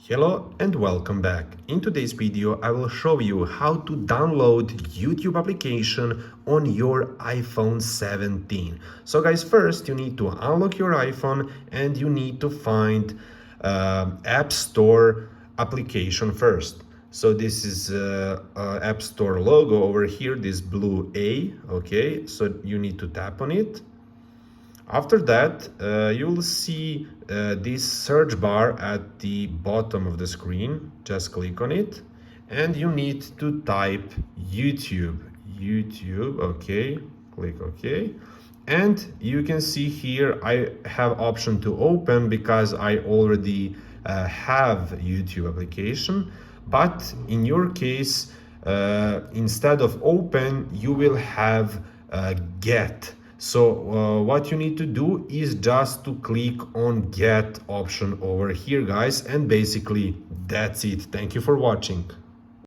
Hello and welcome back. In today's video, I will show you how to download YouTube application on your iPhone 17. So guys, first you need to unlock your iPhone and you need to find App Store application first. So this is App Store logo over here, this blue A, okay? So you need to tap on it. After that, you will see this search bar at the bottom of the screen. Just click on it and you need to type YouTube. YouTube, okay, click OK. And you can see here I have option to open because I already have YouTube application. But in your case, instead of open, you will have get. So what you need to do is just to click on get option over here, guys, and basically that's it. Thank you for watching.